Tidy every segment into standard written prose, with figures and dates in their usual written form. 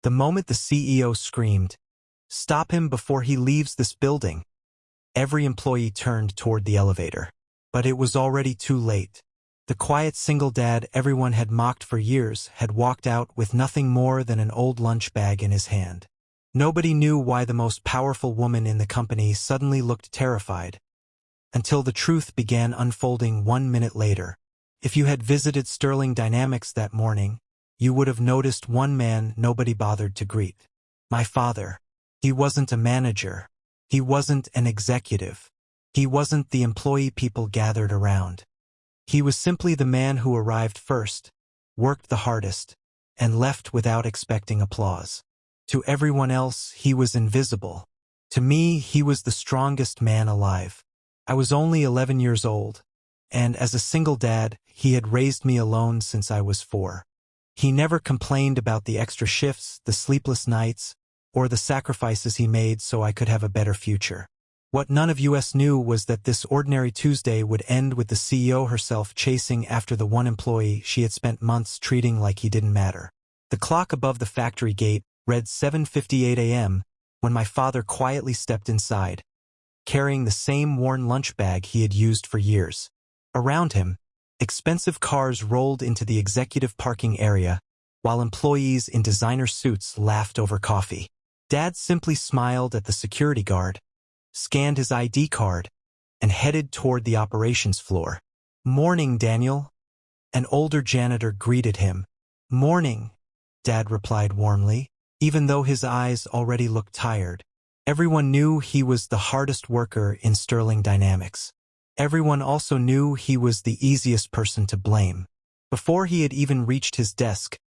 The moment the CEO screamed, "Stop him before he leaves this building," every employee turned toward the elevator. But it was already too late. The quiet single dad everyone had mocked for years had walked out with nothing more than an old lunch bag in his hand. Nobody knew why the most powerful woman in the company suddenly looked terrified, until the truth began unfolding 1 minute later. If you had visited Sterling Dynamics that morning, you would have noticed one man nobody bothered to greet. My father. He wasn't a manager. He wasn't an executive. He wasn't the employee people gathered around. He was simply the man who arrived first, worked the hardest, and left without expecting applause. To everyone else, he was invisible. To me, he was the strongest man alive. I was only 11 years old, and as a single dad, he had raised me alone since I was 4. He never complained about the extra shifts, the sleepless nights, or the sacrifices he made so I could have a better future. What none of us knew was that this ordinary Tuesday would end with the CEO herself chasing after the one employee she had spent months treating like he didn't matter. The clock above the factory gate read 7:58 a.m. when my father quietly stepped inside, carrying the same worn lunch bag he had used for years. Around him, expensive cars rolled into the executive parking area, while employees in designer suits laughed over coffee. Dad simply smiled at the security guard, scanned his ID card, and headed toward the operations floor. "Morning, Daniel." An older janitor greeted him. "Morning," Dad replied warmly, even though his eyes already looked tired. Everyone knew he was the hardest worker in Sterling Dynamics. Everyone also knew he was the easiest person to blame. Before he had even reached his desk,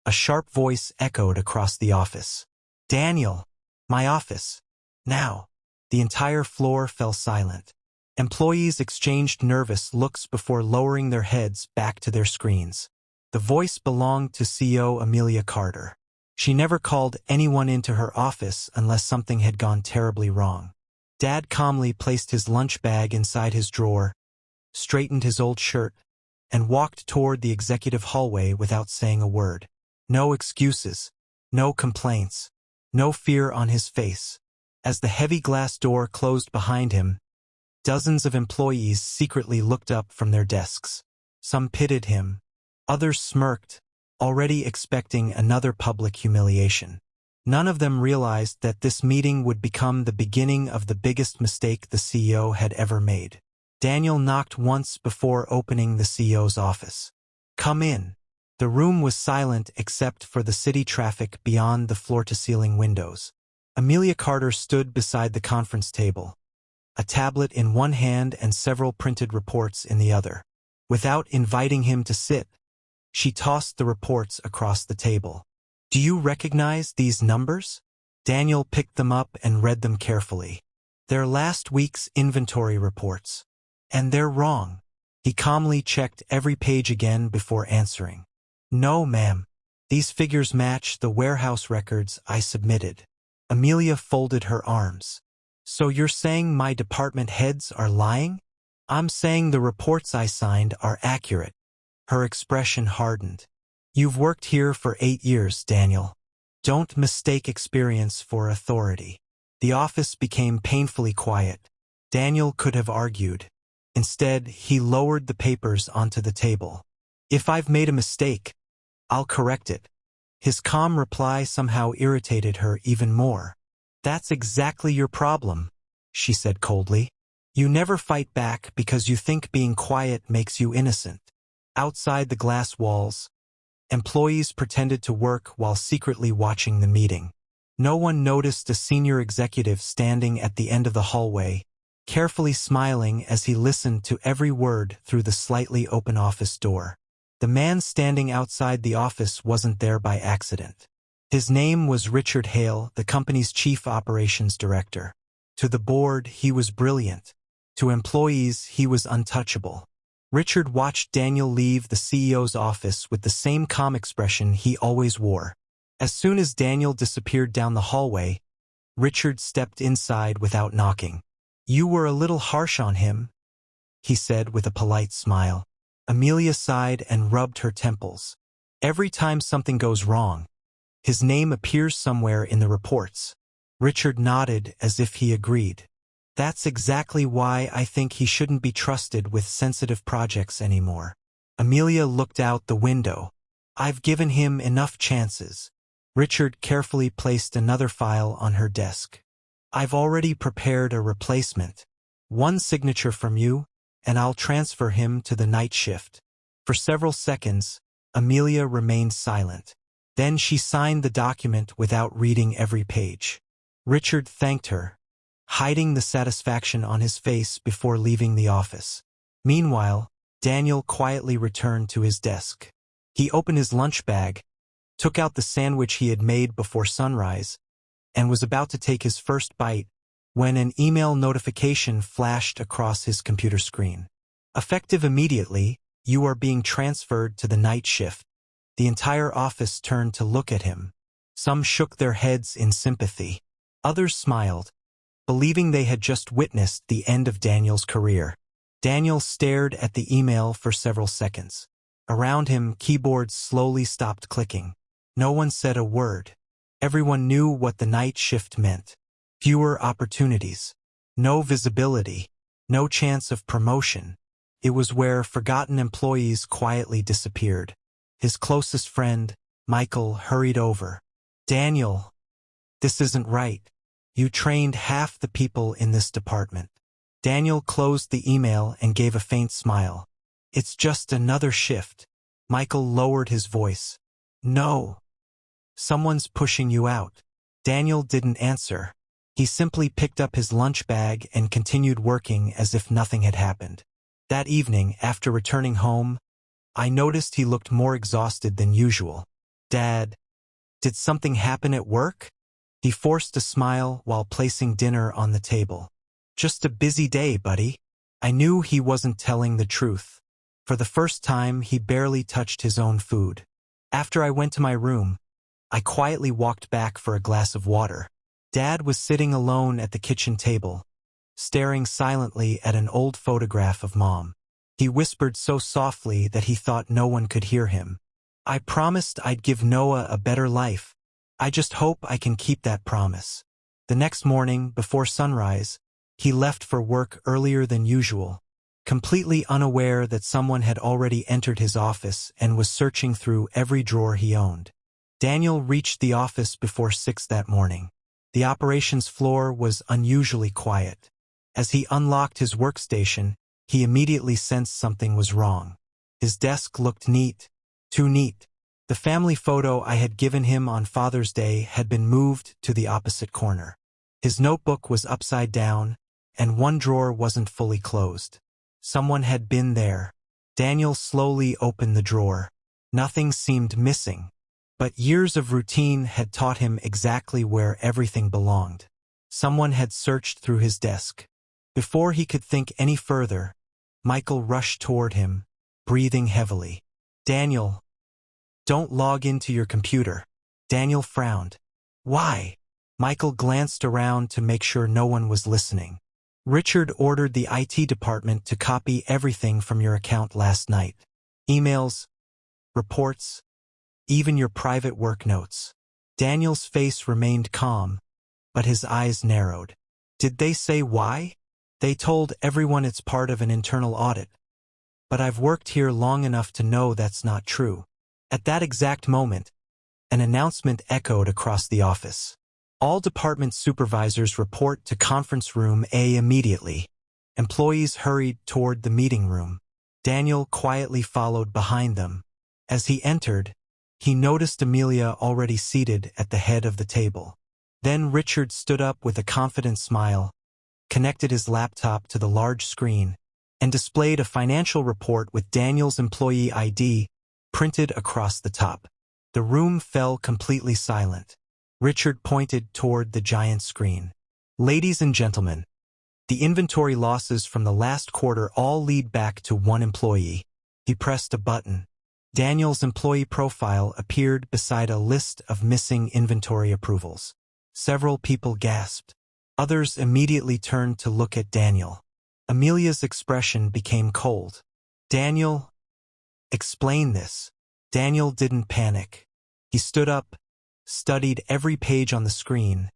a sharp voice echoed across the office. "Daniel, my office. Now." The entire floor fell silent. Employees exchanged nervous looks before lowering their heads back to their screens. The voice belonged to CEO Amelia Carter. She never called anyone into her office unless something had gone terribly wrong. Dad calmly placed his lunch bag inside his drawer, straightened his old shirt, and walked toward the executive hallway without saying a word. No excuses, no complaints, no fear on his face. As the heavy glass door closed behind him, dozens of employees secretly looked up from their desks. Some pitied him, others smirked, already expecting another public humiliation. None of them realized that this meeting would become the beginning of the biggest mistake the CEO had ever made. Daniel knocked once before opening the CEO's office. "Come in." The room was silent except for the city traffic beyond the floor-to-ceiling windows. Amelia Carter stood beside the conference table, a tablet in one hand and several printed reports in the other. Without inviting him to sit, she tossed the reports across the table. "Do you recognize these numbers?" Daniel picked them up and read them carefully. "They're last week's inventory reports. And they're wrong." He calmly checked every page again before answering. "No, ma'am. These figures match the warehouse records I submitted." Amelia folded her arms. "So you're saying my department heads are lying?" "I'm saying the reports I signed are accurate." Her expression hardened. "You've worked here for 8 years, Daniel. Don't mistake experience for authority." The office became painfully quiet. Daniel could have argued. Instead, he lowered the papers onto the table. "If I've made a mistake, I'll correct it." His calm reply somehow irritated her even more. "That's exactly your problem," she said coldly. "You never fight back because you think being quiet makes you innocent." Outside the glass walls, employees pretended to work while secretly watching the meeting. No one noticed a senior executive standing at the end of the hallway, carefully smiling as he listened to every word through the slightly open office door. The man standing outside the office wasn't there by accident. His name was Richard Hale, the company's chief operations director. To the board, he was brilliant. To employees, he was untouchable. Richard watched Daniel leave the CEO's office with the same calm expression he always wore. As soon as Daniel disappeared down the hallway, Richard stepped inside without knocking. "You were a little harsh on him," he said with a polite smile. Amelia sighed and rubbed her temples. "Every time something goes wrong, His name appears somewhere in the reports. Richard nodded as if he agreed. That's exactly why I think he shouldn't be trusted with sensitive projects anymore. Amelia looked out the window. I've given him enough chances. Richard carefully placed another file on her desk. I've already prepared a replacement. One signature from you, and I'll transfer him to the night shift. For several seconds, Amelia remained silent. Then she signed the document without reading every page. Richard thanked her, hiding the satisfaction on his face before leaving the office. Meanwhile, Daniel quietly returned to his desk. He opened his lunch bag, took out the sandwich he had made before sunrise, and was about to take his first bite when an email notification flashed across his computer screen. Effective immediately, you are being transferred to the night shift. The entire office turned to look at him. Some shook their heads in sympathy. Others smiled, believing they had just witnessed the end of Daniel's career. Daniel stared at the email for several seconds. Around him, keyboards slowly stopped clicking. No one said a word. Everyone knew what the night shift meant. Fewer opportunities. No visibility. No chance of promotion. It was where forgotten employees quietly disappeared. His closest friend, Michael, hurried over. Daniel, this isn't right. You trained half the people in this department. Daniel closed the email and gave a faint smile. It's just another shift. Michael lowered his voice. No. Someone's pushing you out. Daniel didn't answer. He simply picked up his lunch bag and continued working as if nothing had happened. That evening, after returning home, I noticed he looked more exhausted than usual. Dad, did something happen at work? He forced a smile while placing dinner on the table. Just a busy day, buddy. I knew he wasn't telling the truth. For the first time, he barely touched his own food. After I went to my room, I quietly walked back for a glass of water. Dad was sitting alone at the kitchen table, staring silently at an old photograph of Mom. He whispered so softly that he thought no one could hear him. I promised I'd give Noah a better life. I just hope I can keep that promise. The next morning, before sunrise, he left for work earlier than usual, completely unaware that someone had already entered his office and was searching through every drawer he owned. Daniel reached the office before 6 that morning. The operations floor was unusually quiet. As he unlocked his workstation, he immediately sensed something was wrong. His desk looked neat, too neat. The family photo I had given him on Father's Day had been moved to the opposite corner. His notebook was upside down, and one drawer wasn't fully closed. Someone had been there. Daniel slowly opened the drawer. Nothing seemed missing, but years of routine had taught him exactly where everything belonged. Someone had searched through his desk. Before he could think any further, Michael rushed toward him, breathing heavily. Daniel, don't log into your computer. Daniel frowned. Why? Michael glanced around to make sure no one was listening. Richard ordered the IT department to copy everything from your account last night. Emails, reports, even your private work notes. Daniel's face remained calm, but his eyes narrowed. Did they say why? They told everyone it's part of an internal audit. But I've worked here long enough to know that's not true. At that exact moment, an announcement echoed across the office. All department supervisors report to conference room A immediately. Employees hurried toward the meeting room. Daniel quietly followed behind them. As he entered, he noticed Amelia already seated at the head of the table. Then Richard stood up with a confident smile, connected his laptop to the large screen, and displayed a financial report with Daniel's employee ID printed across the top. The room fell completely silent. Richard pointed toward the giant screen. Ladies and gentlemen, the inventory losses from the last quarter all lead back to one employee. He pressed a button. Daniel's employee profile appeared beside a list of missing inventory approvals. Several people gasped. Others immediately turned to look at Daniel. Amelia's expression became cold. Daniel, explain this. Daniel didn't panic. He stood up, studied every page on the screen,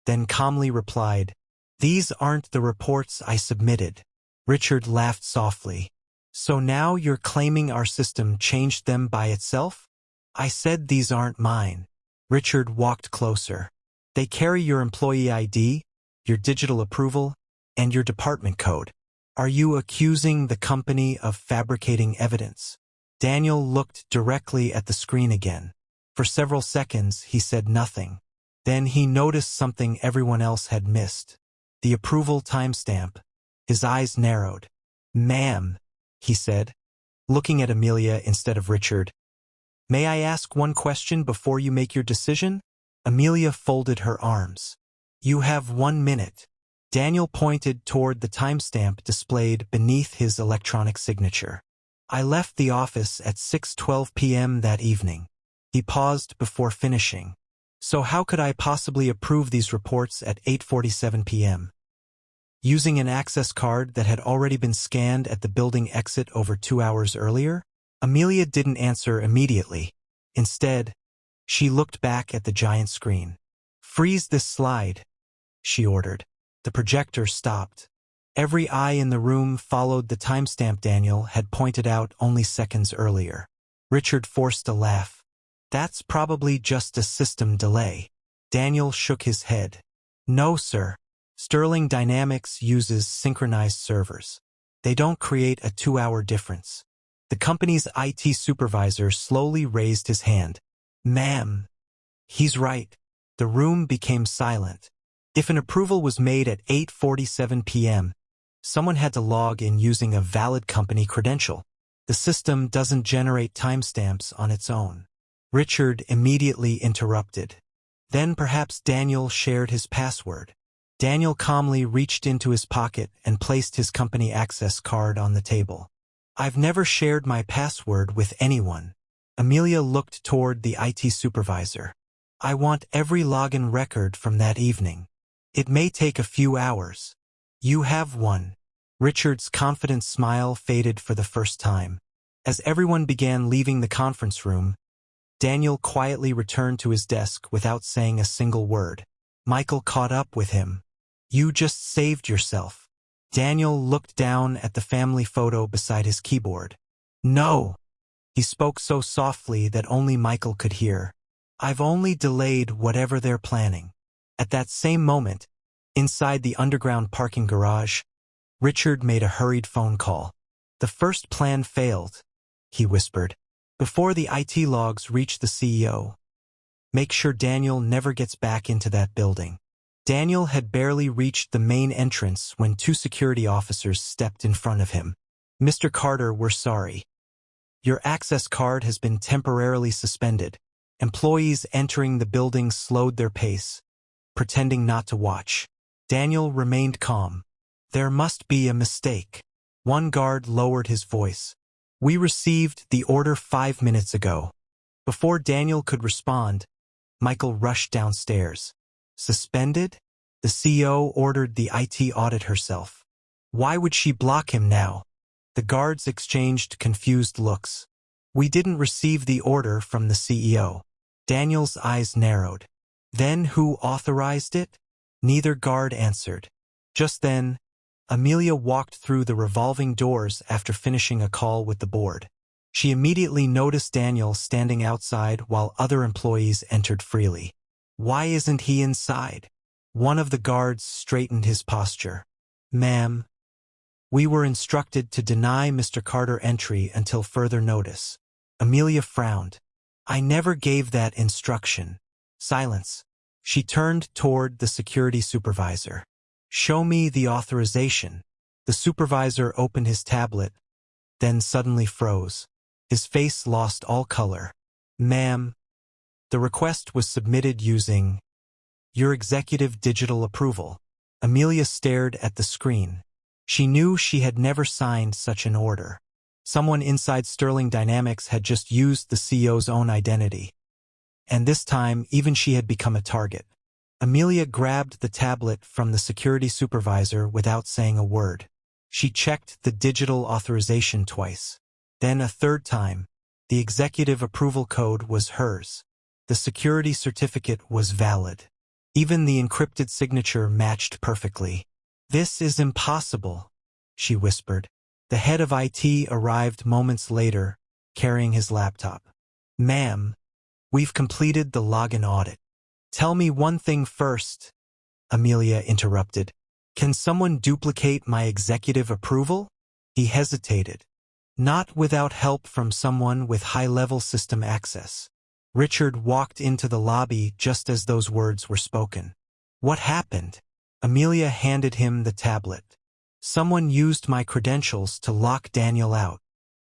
then calmly replied, "These aren't the reports I submitted." Richard laughed softly. "So now you're claiming our system changed them by itself?" "I said these aren't mine." Richard walked closer. "They carry your employee ID, your digital approval, and your department code. Are you accusing the company of fabricating evidence?" Daniel looked directly at the screen again. For several seconds, he said nothing. Then he noticed something everyone else had missed. The approval timestamp. His eyes narrowed. "Ma'am," he said, looking at Amelia instead of Richard, "may I ask one question before you make your decision?" Amelia folded her arms. "You have 1 minute." Daniel pointed toward the timestamp displayed beneath his electronic signature. "I left the office at 6:12 p.m. that evening." He paused before finishing. "So how could I possibly approve these reports at 8:47 p.m.? Using an access card that had already been scanned at the building exit over 2 hours earlier?" Amelia didn't answer immediately. Instead, she looked back at the giant screen. "Freeze this slide," she ordered. The projector stopped. Every eye in the room followed the timestamp Daniel had pointed out only seconds earlier. Richard forced a laugh. "That's probably just a system delay." Daniel shook his head. "No, sir. Sterling Dynamics uses synchronized servers. They don't create a 2-hour difference." The company's IT supervisor slowly raised his hand. "Ma'am." "He's right." The room became silent. If an approval was made at 8:47 p.m., someone had to log in using a valid company credential. The system doesn't generate timestamps on its own. Richard immediately interrupted. Then perhaps Daniel shared his password. Daniel calmly reached into his pocket and placed his company access card on the table. "I've never shared my password with anyone." Amelia looked toward the IT supervisor. "I want every login record from that evening. It may take a few hours." "You have one." Richard's confident smile faded for the first time. As everyone began leaving the conference room, Daniel quietly returned to his desk without saying a single word. Michael caught up with him. "You just saved yourself." Daniel looked down at the family photo beside his keyboard. "No." He spoke so softly that only Michael could hear. "I've only delayed whatever they're planning." At that same moment, inside the underground parking garage, Richard made a hurried phone call. "The first plan failed," he whispered. "Before the IT logs reach the CEO, make sure Daniel never gets back into that building." Daniel had barely reached the main entrance when 2 security officers stepped in front of him. "Mr. Carter, we're sorry. Your access card has been temporarily suspended." Employees entering the building slowed their pace, pretending not to watch. Daniel remained calm. "There must be a mistake." One guard lowered his voice. "We received the order 5 minutes ago." Before Daniel could respond, Michael rushed downstairs. "Suspended?" The CEO ordered the IT audit herself. "Why would she block him now?" The guards exchanged confused looks. "We didn't receive the order from the CEO." Daniel's eyes narrowed. "Then who authorized it?" Neither guard answered. Just then, Amelia walked through the revolving doors after finishing a call with the board. She immediately noticed Daniel standing outside while other employees entered freely. "Why isn't he inside?" One of the guards straightened his posture. "Ma'am, we were instructed to deny Mr. Carter entry until further notice." Amelia frowned. "I never gave that instruction." Silence. She turned toward the security supervisor. "Show me the authorization." The supervisor opened his tablet, then suddenly froze. His face lost all color. "Ma'am, the request was submitted using your executive digital approval." Amelia stared at the screen. She knew she had never signed such an order. Someone inside Sterling Dynamics had just used the CEO's own identity. And this time, even she had become a target. Amelia grabbed the tablet from the security supervisor without saying a word. She checked the digital authorization twice. Then a third time. The executive approval code was hers. The The security certificate was valid. Even the encrypted signature matched perfectly. "This is impossible," she whispered. The head of IT arrived moments later, carrying his laptop. "Ma'am, we've completed the login audit." "Tell me one thing first," Amelia interrupted. "Can someone duplicate my executive approval?" He hesitated. "Not without help from someone with high-level system access." Richard walked into the lobby just as those words were spoken. "What happened?" Amelia handed him the tablet. "Someone used my credentials to lock Daniel out."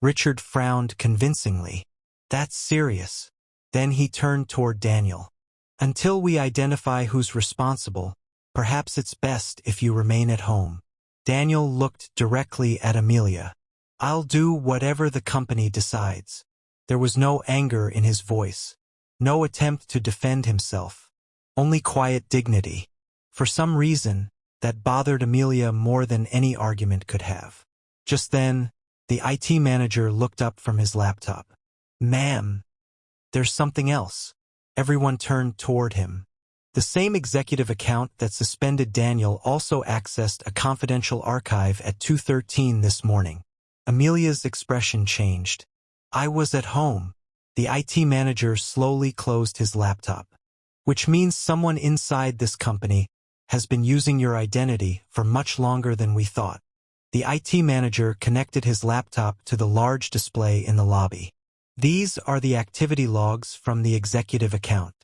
Richard frowned convincingly. "That's serious." Then he turned toward Daniel. "Until we identify who's responsible, perhaps it's best if you remain at home." Daniel looked directly at Amelia. "I'll do whatever the company decides." There was no anger in his voice, no attempt to defend himself, only quiet dignity. For some reason, that bothered Amelia more than any argument could have. Just then, the IT manager looked up from his laptop. "Ma'am, there's something else." Everyone turned toward him. The same executive account that suspended Daniel also accessed a confidential archive at 2:13 this morning. Amelia's expression changed. "I was at home." The IT manager slowly closed his laptop. "Which means someone inside this company has been using your identity for much longer than we thought." The IT manager connected his laptop to the large display in the lobby. "These are the activity logs from the executive account."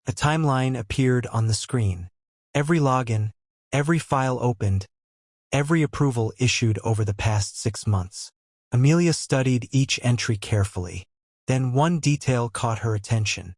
A timeline appeared on the screen. Every login, every file opened, every approval issued over the past 6 months. Amelia studied each entry carefully. Then one detail caught her attention.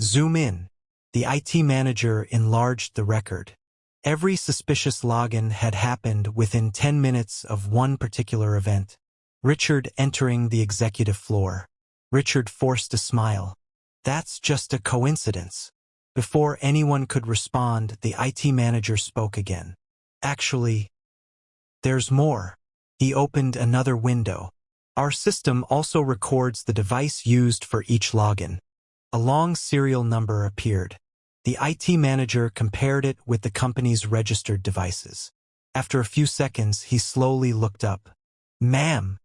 "Zoom in." The IT manager enlarged the record. Every suspicious login had happened within 10 minutes of one particular event. Richard entering the executive floor. Richard forced a smile. "That's just a coincidence." Before anyone could respond, the IT manager spoke again. "Actually, there's more." He opened another window. "Our system also records the device used for each login." A long serial number appeared. The IT manager compared it with the company's registered devices. After a few seconds, he slowly looked up. "Ma'am,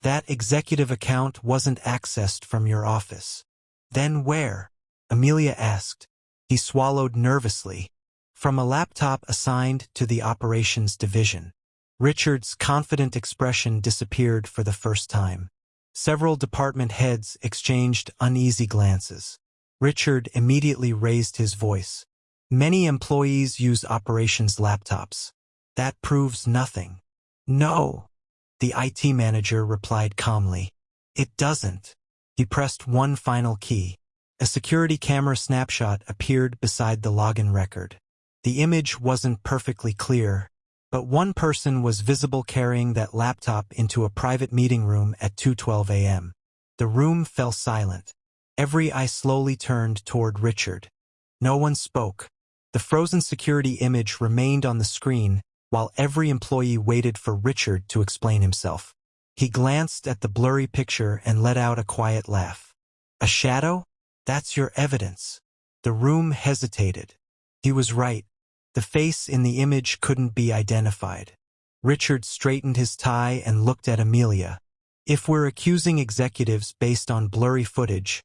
that executive account wasn't accessed from your office." "Then where?" Amelia asked. He swallowed nervously. "From a laptop assigned to the operations division." Richard's confident expression disappeared for the first time. Several department heads exchanged uneasy glances. Richard immediately raised his voice. "Many employees use operations laptops. That proves nothing." "No," the IT manager replied calmly. "It doesn't." He pressed one final key. A security camera snapshot appeared beside the login record. The image wasn't perfectly clear, but one person was visible carrying that laptop into a private meeting room at 2:12 a.m. The room fell silent. Every eye slowly turned toward Richard. No one spoke. The frozen security image remained on the screen while every employee waited for Richard to explain himself. He glanced at the blurry picture and let out a quiet laugh. "A shadow? That's your evidence." The room hesitated. He was right. The face in the image couldn't be identified. Richard straightened his tie and looked at Amelia. "If we're accusing executives based on blurry footage,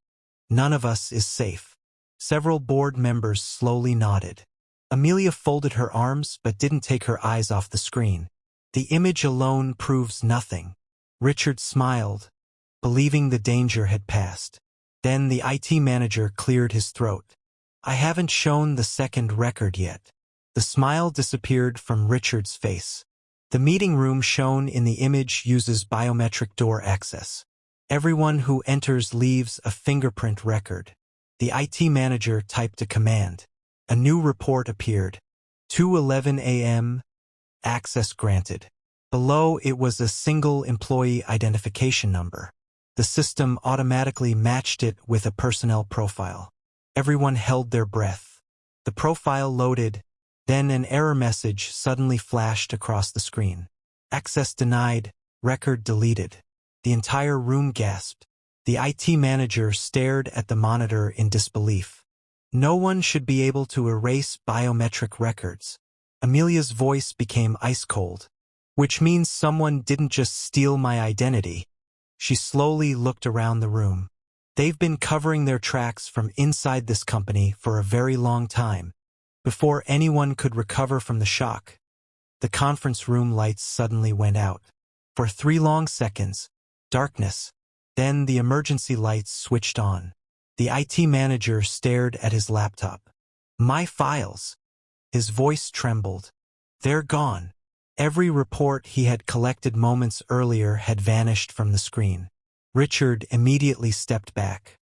none of us is safe." Several board members slowly nodded. Amelia folded her arms but didn't take her eyes off the screen. "The image alone proves nothing." Richard smiled, believing the danger had passed. Then the IT manager cleared his throat. "I haven't shown the second record yet." The smile disappeared from Richard's face. The meeting room shown in the image uses biometric door access. Everyone who enters leaves a fingerprint record. The IT manager typed a command. A new report appeared. 2:11 a.m. Access granted. Below it was a single employee identification number. The system automatically matched it with a personnel profile. Everyone held their breath. The profile loaded, then an error message suddenly flashed across the screen. "Access denied, record deleted." The entire room gasped. The IT manager stared at the monitor in disbelief. No one should be able to erase biometric records. Amelia's voice became ice cold. Which means someone didn't just steal my identity. She slowly looked around the room. They've been covering their tracks from inside this company for a very long time. Before anyone could recover from the shock, the conference room lights suddenly went out. For 3 long seconds, darkness. Then the emergency lights switched on. The IT manager stared at his laptop. My files. His voice trembled. They're gone. Every report he had collected moments earlier had vanished from the screen. Richard immediately stepped back.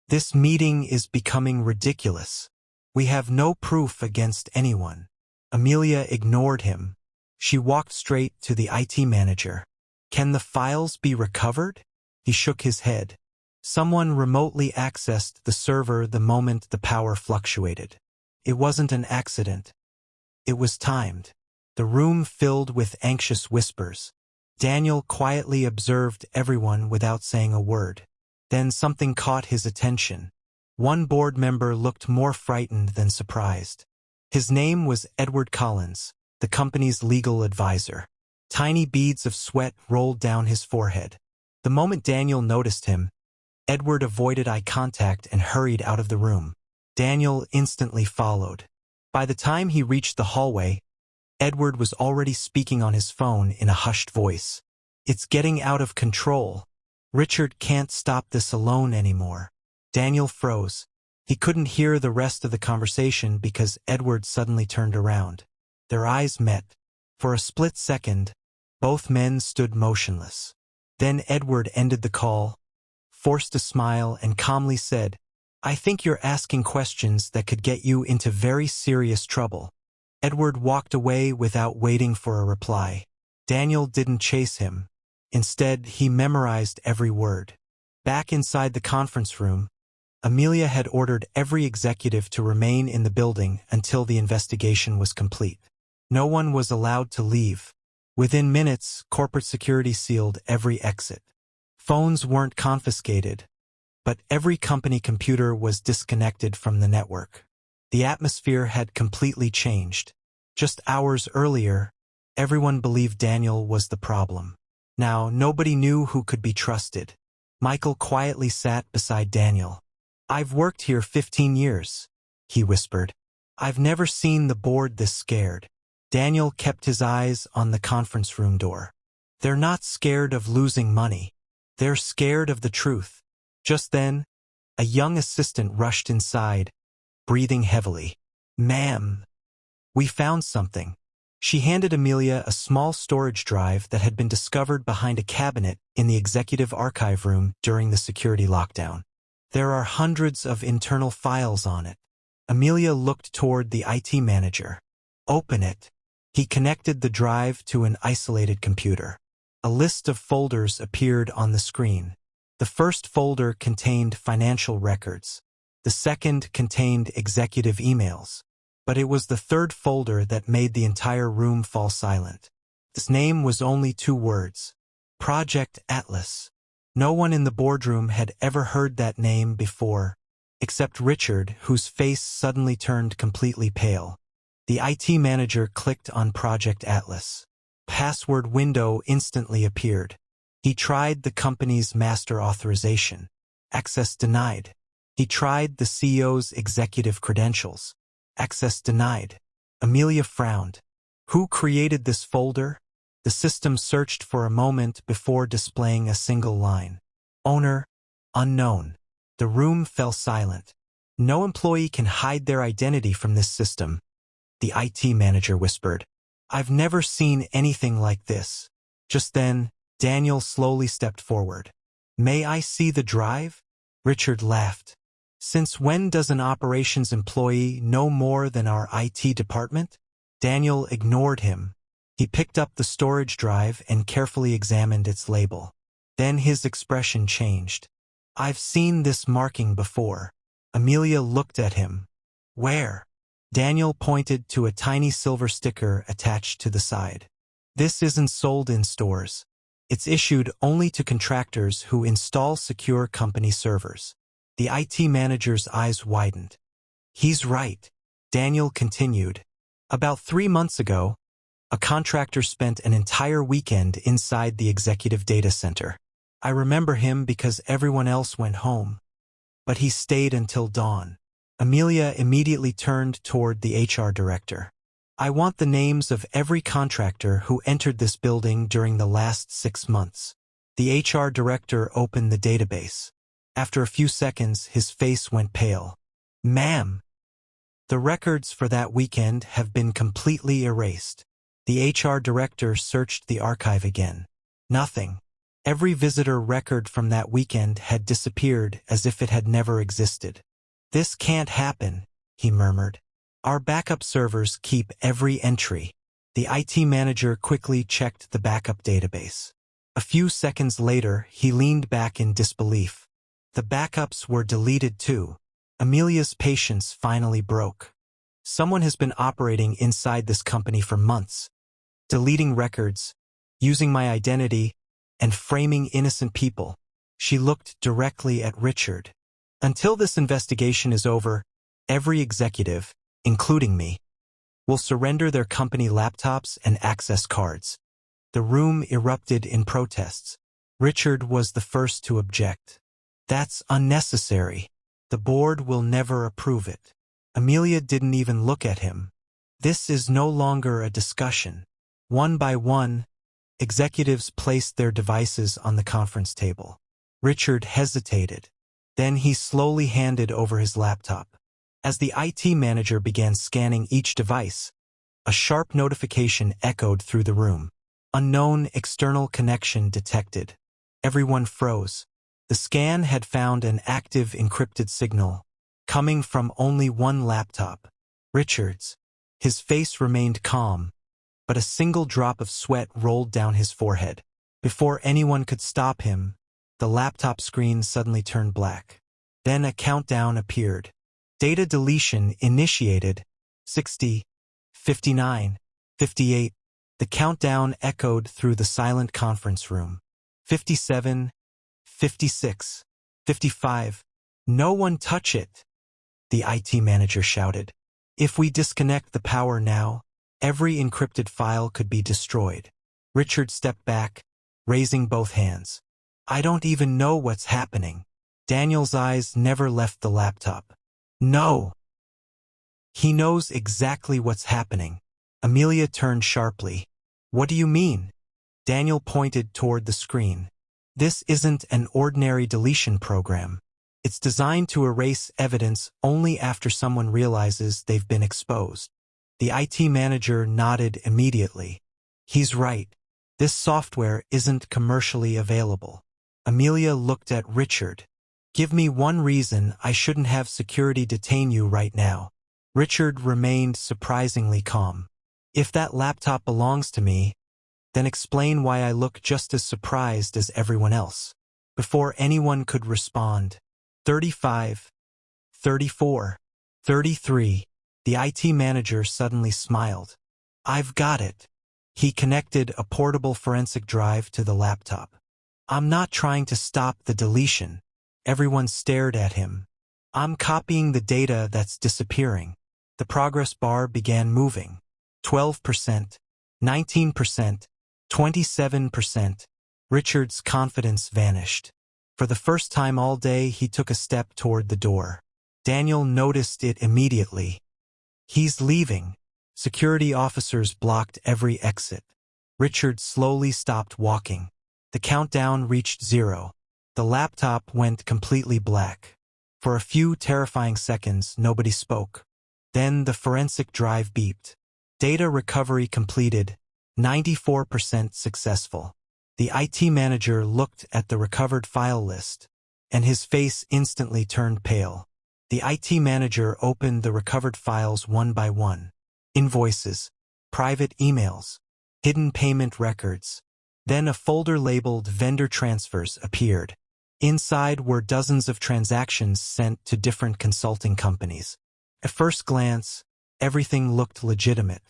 This meeting is becoming ridiculous. We have no proof against anyone. Amelia ignored him. She walked straight to the IT manager. Can the files be recovered? He shook his head. Someone remotely accessed the server the moment the power fluctuated. It wasn't an accident. It was timed. The room filled with anxious whispers. Daniel quietly observed everyone without saying a word. Then something caught his attention. One board member looked more frightened than surprised. His name was Edward Collins, the company's legal advisor. Tiny beads of sweat rolled down his forehead. The moment Daniel noticed him, Edward avoided eye contact and hurried out of the room. Daniel instantly followed. By the time he reached the hallway, Edward was already speaking on his phone in a hushed voice. It's getting out of control. Richard can't stop this alone anymore. Daniel froze. He couldn't hear the rest of the conversation because Edward suddenly turned around. Their eyes met. For a split second, both men stood motionless. Then Edward ended the call, forced a smile, and calmly said, I think you're asking questions that could get you into very serious trouble. Edward walked away without waiting for a reply. Daniel didn't chase him. Instead, he memorized every word. Back inside the conference room, Amelia had ordered every executive to remain in the building until the investigation was complete. No one was allowed to leave. Within minutes, corporate security sealed every exit. Phones weren't confiscated, but every company computer was disconnected from the network. The atmosphere had completely changed. Just hours earlier, everyone believed Daniel was the problem. Now, nobody knew who could be trusted. Michael quietly sat beside Daniel. I've worked here 15 years, he whispered. I've never seen the board this scared. Daniel kept his eyes on the conference room door. They're not scared of losing money. They're scared of the truth. Just then, a young assistant rushed inside, breathing heavily. Ma'am, we found something. She handed Amelia a small storage drive that had been discovered behind a cabinet in the executive archive room during the security lockdown. There are hundreds of internal files on it. Amelia looked toward the IT manager. Open it. He connected the drive to an isolated computer. A list of folders appeared on the screen. The first folder contained financial records. The second contained executive emails. But it was the third folder that made the entire room fall silent. Its name was only 2 words. Project Atlas. No one in the boardroom had ever heard that name before, except Richard, whose face suddenly turned completely pale. The IT manager clicked on Project Atlas. Password window instantly appeared. He tried the company's master authorization. Access denied. He tried the CEO's executive credentials. Access denied. Amelia frowned. Who created this folder? The system searched for a moment before displaying a single line. Owner, unknown. The room fell silent. No employee can hide their identity from this system, the IT manager whispered. I've never seen anything like this. Just then, Daniel slowly stepped forward. May I see the drive? Richard laughed. Since when does an operations employee know more than our IT department? Daniel ignored him. He picked up the storage drive and carefully examined its label. Then his expression changed. I've seen this marking before. Amelia looked at him. Where? Daniel pointed to a tiny silver sticker attached to the side. This isn't sold in stores. It's issued only to contractors who install secure company servers. The IT manager's eyes widened. He's right, Daniel continued. About 3 months ago, a contractor spent an entire weekend inside the executive data center. I remember him because everyone else went home. But he stayed until dawn. Amelia immediately turned toward the HR director. I want the names of every contractor who entered this building during the last 6 months. The HR director opened the database. After a few seconds, his face went pale. Ma'am, the records for that weekend have been completely erased. The HR director searched the archive again. Nothing. Every visitor record from that weekend had disappeared as if it had never existed. This can't happen, he murmured. Our backup servers keep every entry. The IT manager quickly checked the backup database. A few seconds later, he leaned back in disbelief. The backups were deleted too. Amelia's patience finally broke. Someone has been operating inside this company for months, deleting records, using my identity, and framing innocent people. She looked directly at Richard. Until this investigation is over, every executive, including me, will surrender their company laptops and access cards. The room erupted in protests. Richard was the first to object. That's unnecessary. The board will never approve it. Amelia didn't even look at him. This is no longer a discussion. One by one, executives placed their devices on the conference table. Richard hesitated. Then he slowly handed over his laptop. As the IT manager began scanning each device, a sharp notification echoed through the room. Unknown external connection detected. Everyone froze. The scan had found an active encrypted signal, coming from only one laptop, Richard's. His face remained calm, but a single drop of sweat rolled down his forehead. Before anyone could stop him, the laptop screen suddenly turned black. Then a countdown appeared. Data deletion initiated. 60, 59, 58. The countdown echoed through the silent conference room. 57, 56, 55. No one touch it, the IT manager shouted. If we disconnect the power now, every encrypted file could be destroyed. Richard stepped back, raising both hands. I don't even know what's happening. Daniel's eyes never left the laptop. No. He knows exactly what's happening. Amelia turned sharply. What do you mean? Daniel pointed toward the screen. This isn't an ordinary deletion program. It's designed to erase evidence only after someone realizes they've been exposed. The IT manager nodded immediately. He's right. This software isn't commercially available. Amelia looked at Richard. Give me one reason I shouldn't have security detain you right now. Richard remained surprisingly calm. If that laptop belongs to me, then explain why I look just as surprised as everyone else. Before anyone could respond, 35, 34, 33, the IT manager suddenly smiled. I've got it. He connected a portable forensic drive to the laptop. I'm not trying to stop the deletion. Everyone stared at him. I'm copying the data that's disappearing. The progress bar began moving. 12%, 19%, 27%. Richard's confidence vanished. For the first time all day, he took a step toward the door. Daniel noticed it immediately. He's leaving. Security officers blocked every exit. Richard slowly stopped walking. The countdown reached 0. The laptop went completely black. For a few terrifying seconds, nobody spoke. Then the forensic drive beeped. Data recovery completed. 94% successful. The IT manager looked at the recovered file list, and his face instantly turned pale. The IT manager opened the recovered files one by one. Invoices, private emails, hidden payment records. Then a folder labeled vendor transfers appeared. Inside were dozens of transactions sent to different consulting companies. At first glance, everything looked legitimate.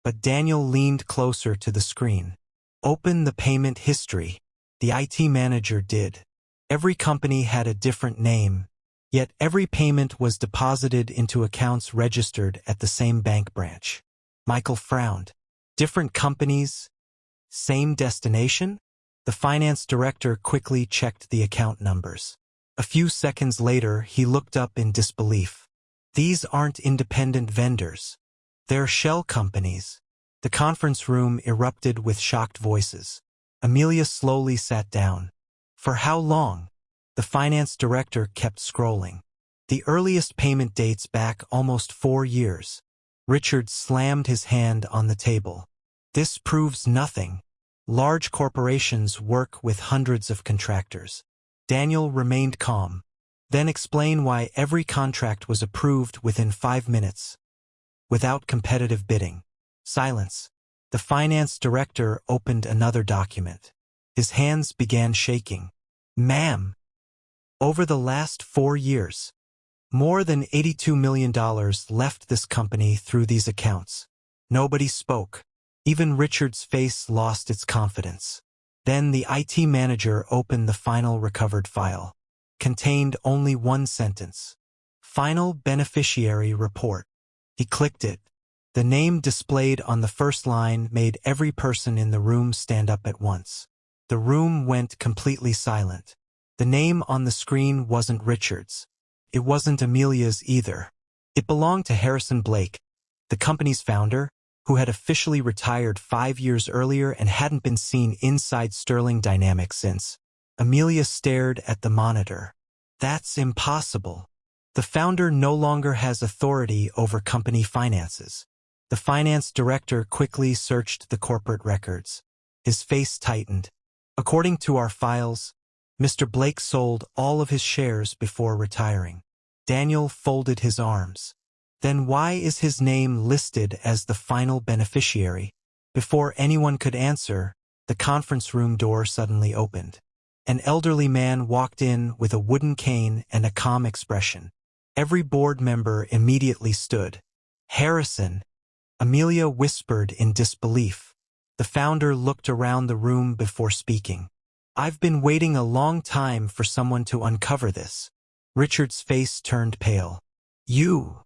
But Daniel leaned closer to the screen. Open the payment history, The IT manager did. Every company had a different name, yet every payment was deposited into accounts registered at the same bank branch. Michael frowned. Different companies? Same destination? The finance director quickly checked the account numbers. A few seconds later, he looked up in disbelief. These aren't independent vendors. They're shell companies. The conference room erupted with shocked voices. Amelia slowly sat down. For how long? The finance director kept scrolling. The earliest payment dates back almost 4 years. Richard slammed his hand on the table. This proves nothing. Large corporations work with hundreds of contractors. Daniel remained calm. Then explain why every contract was approved within 5 minutes. Without competitive bidding. Silence. The finance director opened another document. His hands began shaking. Ma'am. Over the last 4 years, more than $82 million left this company through these accounts. Nobody spoke. Even Richard's face lost its confidence. Then the IT manager opened the final recovered file. Contained only one sentence. Final beneficiary report. He clicked it. The name displayed on the first line made every person in the room stand up at once. The room went completely silent. The name on the screen wasn't Richard's. It wasn't Amelia's either. It belonged to Harrison Blake, the company's founder, who had officially retired 5 years earlier and hadn't been seen inside Sterling Dynamics since. Amelia stared at the monitor. That's impossible. The founder no longer has authority over company finances. The finance director quickly searched the corporate records. His face tightened. According to our files, Mr. Blake sold all of his shares before retiring. Daniel folded his arms. Then why is his name listed as the final beneficiary? Before anyone could answer, the conference room door suddenly opened. An elderly man walked in with a wooden cane and a calm expression. Every board member immediately stood. Harrison, Amelia whispered in disbelief. The founder looked around the room before speaking. I've been waiting a long time for someone to uncover this. Richard's face turned pale. You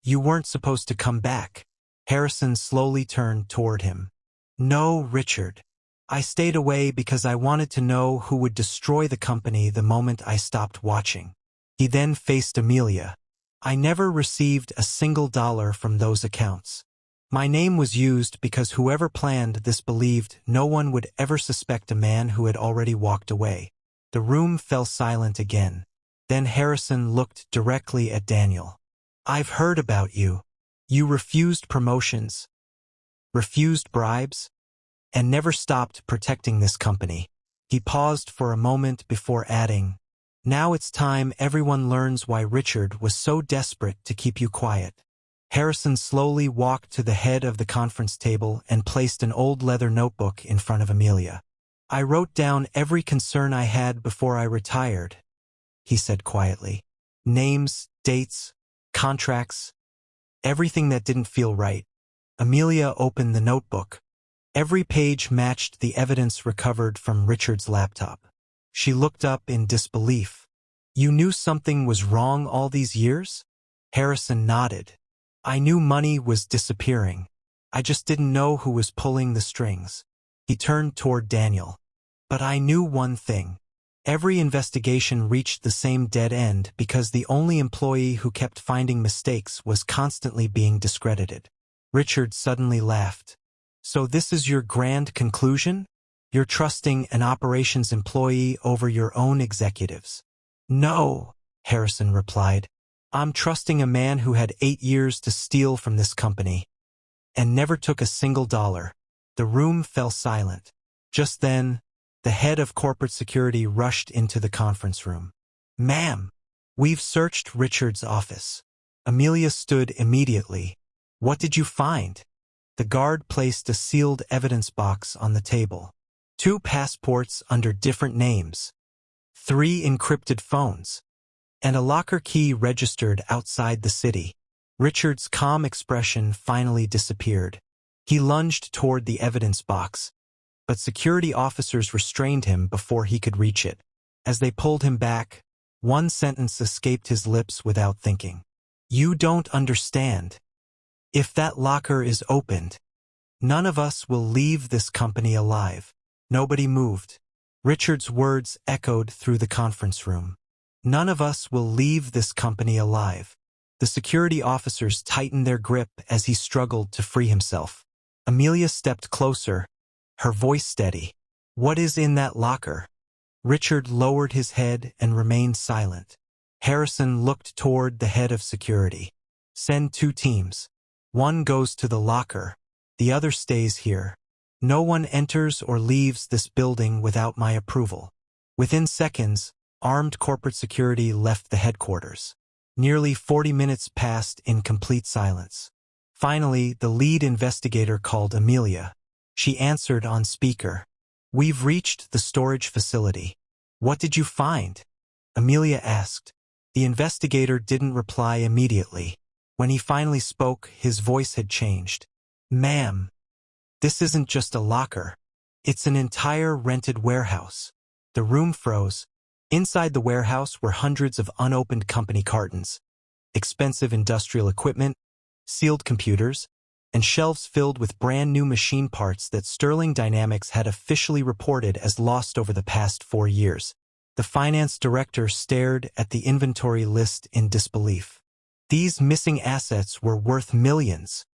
weren't supposed to come back. Harrison slowly turned toward him. No, Richard. I stayed away because I wanted to know who would destroy the company the moment I stopped watching. He then faced Amelia. I never received a single dollar from those accounts. My name was used because whoever planned this believed no one would ever suspect a man who had already walked away. The room fell silent again. Then Harrison looked directly at Daniel. I've heard about you. You refused promotions, refused bribes, and never stopped protecting this company. He paused for a moment before adding, now it's time everyone learns why Richard was so desperate to keep you quiet. Harrison slowly walked to the head of the conference table and placed an old leather notebook in front of Amelia. I wrote down every concern I had before I retired, he said quietly. Names, dates, contracts, everything that didn't feel right. Amelia opened the notebook. Every page matched the evidence recovered from Richard's laptop. She looked up in disbelief. You knew something was wrong all these years? Harrison nodded. I knew money was disappearing. I just didn't know who was pulling the strings. He turned toward Daniel. But I knew one thing. Every investigation reached the same dead end because the only employee who kept finding mistakes was constantly being discredited. Richard suddenly laughed. So this is your grand conclusion? You're trusting an operations employee over your own executives? No, Harrison replied. I'm trusting a man who had 8 years to steal from this company and never took a single dollar. The room fell silent. Just then, the head of corporate security rushed into the conference room. Ma'am, we've searched Richard's office. Amelia stood immediately. What did you find? The guard placed a sealed evidence box on the table. 2 passports under different names, 3 encrypted phones, and a locker key registered outside the city. Richard's calm expression finally disappeared. He lunged toward the evidence box. but security officers restrained him before he could reach it. As they pulled him back, one sentence escaped his lips without thinking. "You don't understand. If that locker is opened, none of us will leave this company alive." Nobody moved. Richard's words echoed through the conference room. "None of us will leave this company alive." The security officers tightened their grip as he struggled to free himself. Amelia stepped closer, her voice steady. "What is in that locker?" Richard lowered his head and remained silent. Harrison looked toward the head of security. "Send 2 teams. One goes to the locker. The other stays here. No one enters or leaves this building without my approval." Within seconds, armed corporate security left the headquarters. Nearly 40 minutes passed in complete silence. Finally, the lead investigator called Amelia. She answered on speaker. "We've reached the storage facility. What did you find?" Amelia asked. The investigator didn't reply immediately. When he finally spoke, his voice had changed. "Ma'am, this isn't just a locker. It's an entire rented warehouse." The room froze. Inside the warehouse were hundreds of unopened company cartons, expensive industrial equipment, sealed computers, and shelves filled with brand new machine parts that Sterling Dynamics had officially reported as lost over the past 4 years. The finance director stared at the inventory list in disbelief. These missing assets were worth millions.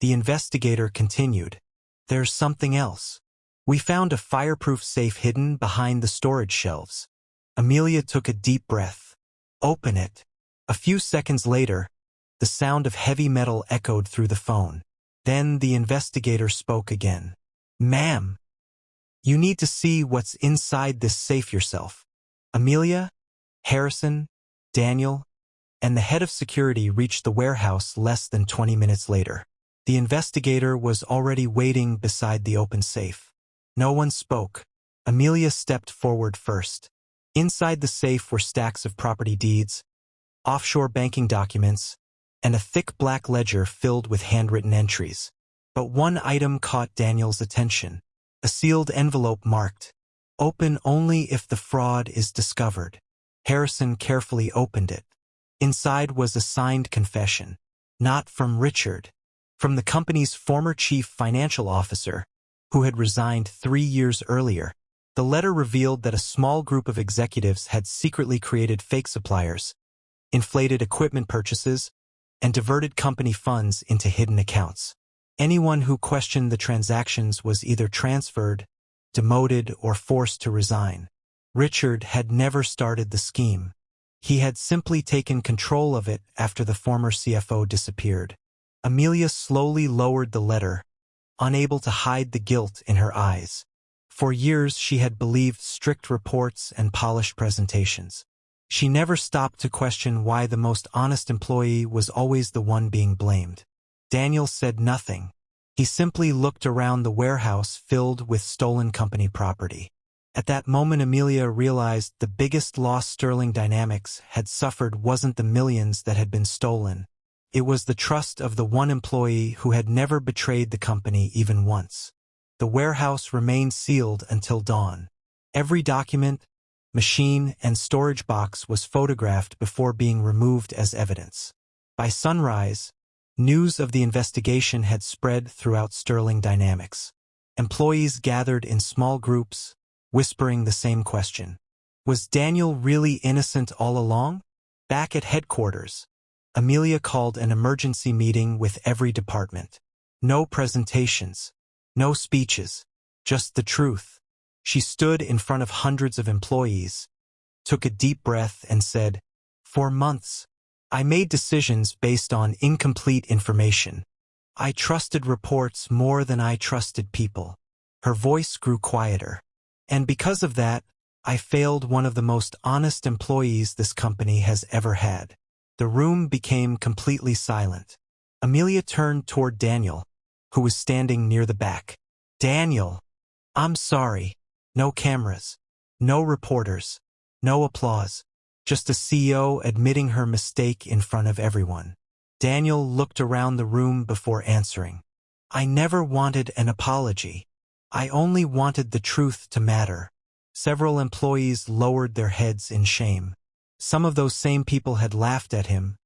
The investigator continued. "There's something else. We found a fireproof safe hidden behind the storage shelves." Amelia took a deep breath. "Open it." A few seconds later, the sound of heavy metal echoed through the phone. Then the investigator spoke again. "Ma'am, you need to see what's inside this safe yourself." Amelia, Harrison, Daniel, and the head of security reached the warehouse less than 20 minutes later. The investigator was already waiting beside the open safe. No one spoke. Amelia stepped forward first. Inside the safe were stacks of property deeds, offshore banking documents, and a thick black ledger filled with handwritten entries. But one item caught Daniel's attention. A sealed envelope marked, "Open only if the fraud is discovered." Harrison carefully opened it. Inside was a signed confession. Not from Richard. From the company's former chief financial officer, who had resigned 3 years earlier. The letter revealed that a small group of executives had secretly created fake suppliers, inflated equipment purchases, and diverted company funds into hidden accounts. Anyone who questioned the transactions was either transferred, demoted, or forced to resign. Richard had never started the scheme. He had simply taken control of it after the former CFO disappeared. Amelia slowly lowered the letter, unable to hide the guilt in her eyes. For years she had believed strict reports and polished presentations. She never stopped to question why the most honest employee was always the one being blamed. Daniel said nothing. He simply looked around the warehouse filled with stolen company property. At that moment, Amelia realized the biggest loss Sterling Dynamics had suffered wasn't the millions that had been stolen. It was the trust of the one employee who had never betrayed the company even once. The warehouse remained sealed until dawn. Every document, machine, and storage box was photographed before being removed as evidence. By sunrise, news of the investigation had spread throughout Sterling Dynamics. Employees gathered in small groups, whispering the same question. Was Daniel really innocent all along? Back at headquarters, Amelia called an emergency meeting with every department. No presentations, no speeches, just the truth. She stood in front of hundreds of employees, took a deep breath, and said, "For months, I made decisions based on incomplete information. I trusted reports more than I trusted people." Her voice grew quieter. "And because of that, I failed one of the most honest employees this company has ever had." The room became completely silent. Amelia turned toward Daniel, who was standing near the back. "Daniel, I'm sorry. No cameras, no reporters, no applause. Just a CEO admitting her mistake in front of everyone." Daniel looked around the room before answering. "I never wanted an apology. I only wanted the truth to matter. Several employees lowered their heads in shame. Some of those same people had laughed at him,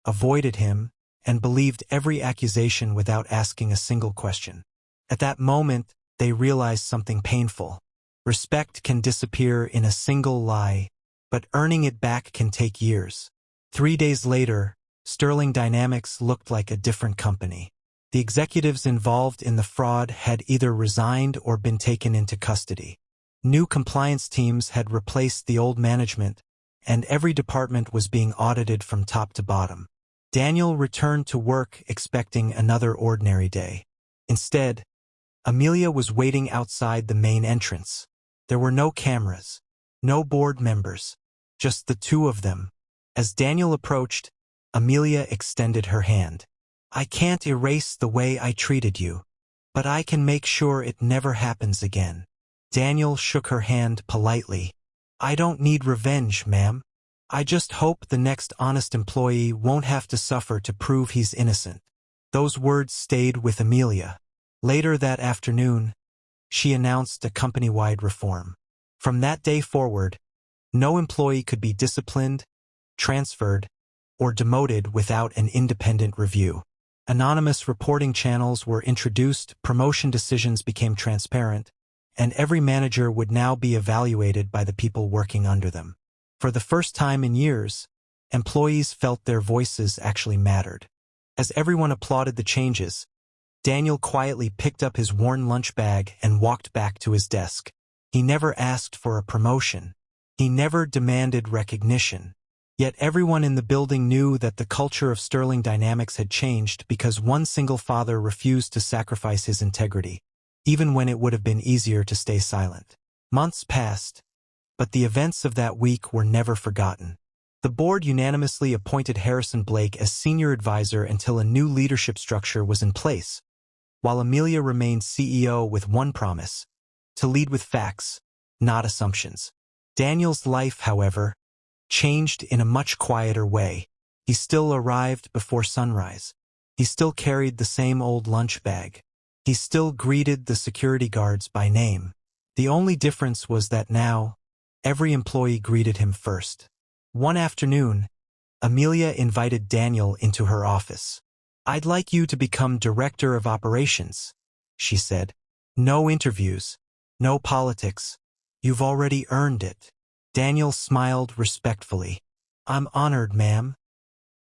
avoided him, and believed every accusation without asking a single question. At that moment, they realized something painful. Respect can disappear in a single lie, but earning it back can take years. 3 days later, Sterling Dynamics looked like a different company. The executives involved in the fraud had either resigned or been taken into custody. New compliance teams had replaced the old management, and every department was being audited from top to bottom. Daniel returned to work expecting another ordinary day. Instead, Amelia was waiting outside the main entrance. There were no cameras, no board members, just the two of them. As Daniel approached, Amelia extended her hand. I can't erase the way I treated you, but I can make sure it never happens again. Daniel shook her hand politely. I don't need revenge, ma'am. I just hope the next honest employee won't have to suffer to prove he's innocent. Those words stayed with Amelia. Later that afternoon, she announced a company-wide reform. From that day forward, no employee could be disciplined, transferred, or demoted without an independent review. Anonymous reporting channels were introduced, promotion decisions became transparent, and every manager would now be evaluated by the people working under them. For the first time in years, employees felt their voices actually mattered. As everyone applauded the changes, Daniel quietly picked up his worn lunch bag and walked back to his desk. He never asked for a promotion. He never demanded recognition. Yet everyone in the building knew that the culture of Sterling Dynamics had changed because one single father refused to sacrifice his integrity, even when it would have been easier to stay silent. Months passed, but the events of that week were never forgotten. The board unanimously appointed Harrison Blake as senior advisor until a new leadership structure was in place, while Amelia remained CEO with one promise: to lead with facts, not assumptions. Daniel's life, however, changed in a much quieter way. He still arrived before sunrise. He still carried the same old lunch bag. He still greeted the security guards by name. The only difference was that now, every employee greeted him first. One afternoon, Amelia invited Daniel into her office. I'd like you to become director of operations, she said. No interviews, no politics. You've already earned it. Daniel smiled respectfully. I'm honored, ma'am.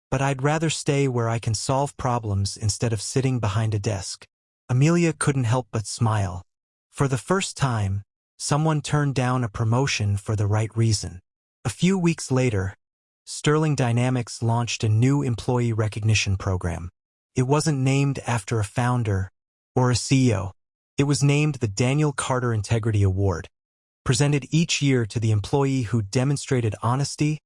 But I'd rather stay where I can solve problems instead of sitting behind a desk. Amelia couldn't help but smile. For the first time, someone turned down a promotion for the right reason. A few weeks later, Sterling Dynamics launched a new employee recognition program. It wasn't named after a founder or a CEO. It was named the Daniel Carter Integrity Award, presented each year to the employee who demonstrated honesty,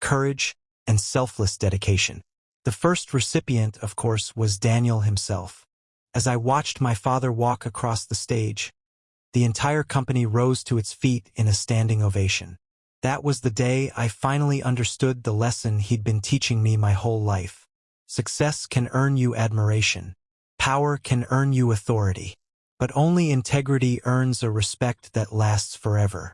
courage, and selfless dedication. The first recipient, of course, was Daniel himself. As I watched my father walk across the stage, the entire company rose to its feet in a standing ovation. That was the day I finally understood the lesson he'd been teaching me my whole life. Success can earn you admiration. Power can earn you authority. But only integrity earns a respect that lasts forever.